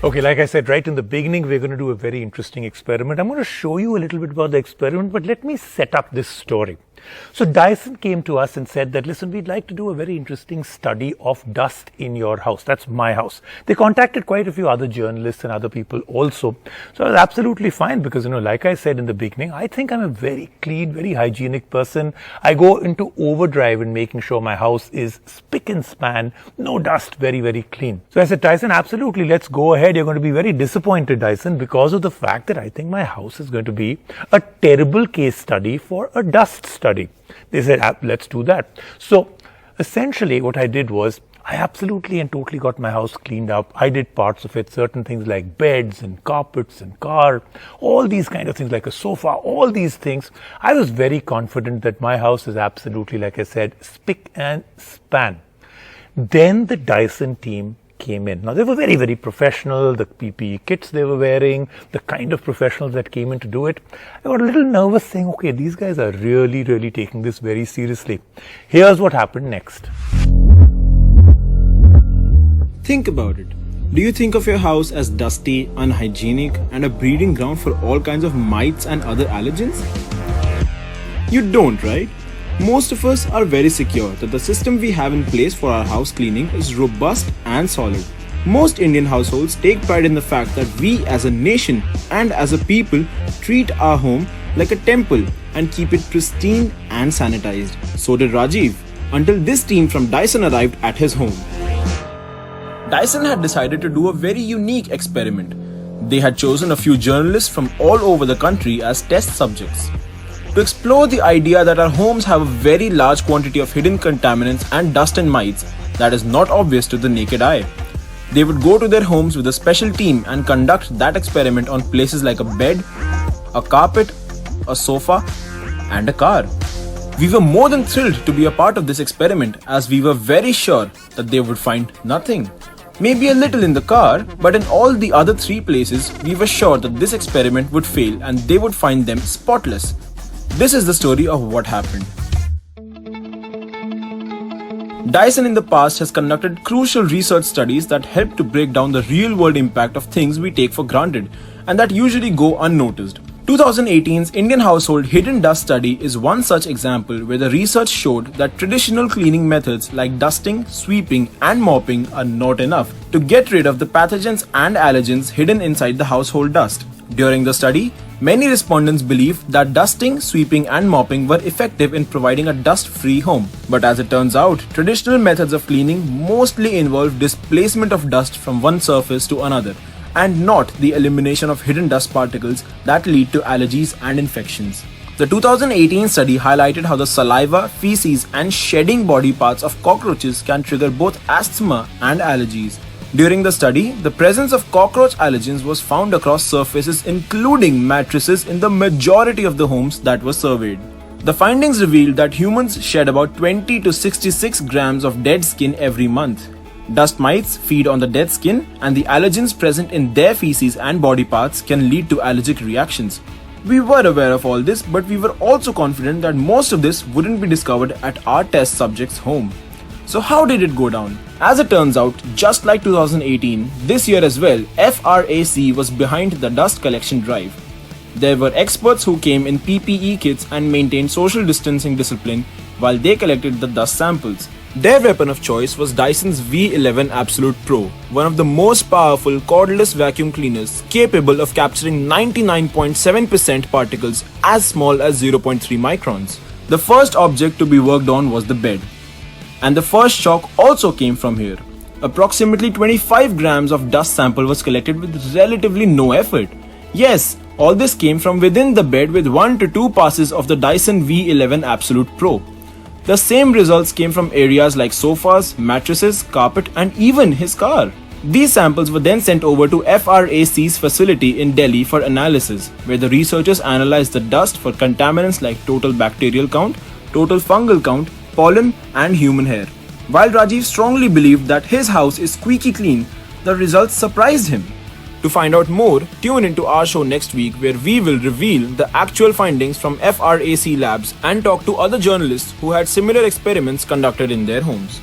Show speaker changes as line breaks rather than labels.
Okay, like I said right in the beginning, we're going to do a very interesting experiment. I'm going to show you a little bit about the experiment, but let me set up this story. So Dyson came to us and said that, listen, we'd like to do a very interesting study of dust in your house. That's my house. They contacted quite a few other journalists and other people also. So I was absolutely fine because, like I said in the beginning, I think I'm a very clean, very hygienic person. I go into overdrive in making sure my house is spick and span, no dust, very, very clean. So I said, Dyson, absolutely, let's go ahead. You're going to be very disappointed, Dyson, because of the fact that I think my house is going to be a terrible case study for a dust study. They said, let's do that. So essentially what I did was I absolutely and totally got my house cleaned up. I did parts of it, certain things like beds and carpets and car, all these kind of things like a sofa, all these things. I was very confident that my house is absolutely, like I said, spick and span. Then the Dyson team came in. Now they were very, very professional, the PPE kits they were wearing, the kind of professionals that came in to do it. I got a little nervous saying, okay, these guys are really, really taking this very seriously. Here's what happened next.
Think about it. Do you think of your house as dusty, unhygienic, and a breeding ground for all kinds of mites and other allergens? You don't, right? Most of us are very secure that the system we have in place for our house cleaning is robust and solid. Most Indian households take pride in the fact that we as a nation and as a people treat our home like a temple and keep it pristine and sanitized. So did Rajiv, until this team from Dyson arrived at his home. Dyson had decided to do a very unique experiment. They had chosen a few journalists from all over the country as test subjects to explore the idea that our homes have a very large quantity of hidden contaminants and dust and mites that is not obvious to the naked eye. They would go to their homes with a special team and conduct that experiment on places like a bed, a carpet, a sofa, and a car. We were more than thrilled to be a part of this experiment as we were very sure that they would find nothing. Maybe a little in the car, but in all the other 3 places, we were sure that this experiment would fail and they would find them spotless. This is the story of what happened. Dyson in the past has conducted crucial research studies that help to break down the real-world impact of things we take for granted and that usually go unnoticed. 2018's Indian Household Hidden Dust Study is one such example where the research showed that traditional cleaning methods like dusting, sweeping and mopping are not enough to get rid of the pathogens and allergens hidden inside the household dust. During the study, many respondents believed that dusting, sweeping and mopping were effective in providing a dust-free home. But as it turns out, traditional methods of cleaning mostly involve displacement of dust from one surface to another, and not the elimination of hidden dust particles that lead to allergies and infections. The 2018 study highlighted how the saliva, feces, and shedding body parts of cockroaches can trigger both asthma and allergies. During the study, the presence of cockroach allergens was found across surfaces including mattresses in the majority of the homes that were surveyed. The findings revealed that humans shed about 20 to 66 grams of dead skin every month. Dust mites feed on the dead skin, and the allergens present in their feces and body parts can lead to allergic reactions. We were aware of all this, but we were also confident that most of this wouldn't be discovered at our test subject's home. So how did it go down? As it turns out, just like 2018, this year as well, FRAC was behind the dust collection drive. There were experts who came in PPE kits and maintained social distancing discipline while they collected the dust samples. Their weapon of choice was Dyson's V11 Absolute Pro, one of the most powerful cordless vacuum cleaners capable of capturing 99.7% particles as small as 0.3 microns. The first object to be worked on was the bed. And the first shock also came from here. Approximately 25 grams of dust sample was collected with relatively no effort. Yes, all this came from within the bed with 1 to 2 passes of the Dyson V11 Absolute Pro. The same results came from areas like sofas, mattresses, carpet and even his car. These samples were then sent over to FRAC's facility in Delhi for analysis, where the researchers analyzed the dust for contaminants like total bacterial count, total fungal count, pollen and human hair. While Rajiv strongly believed that his house is squeaky clean, the results surprised him. To find out more, tune into our show next week where we will reveal the actual findings from FRAC labs and talk to other journalists who had similar experiments conducted in their homes.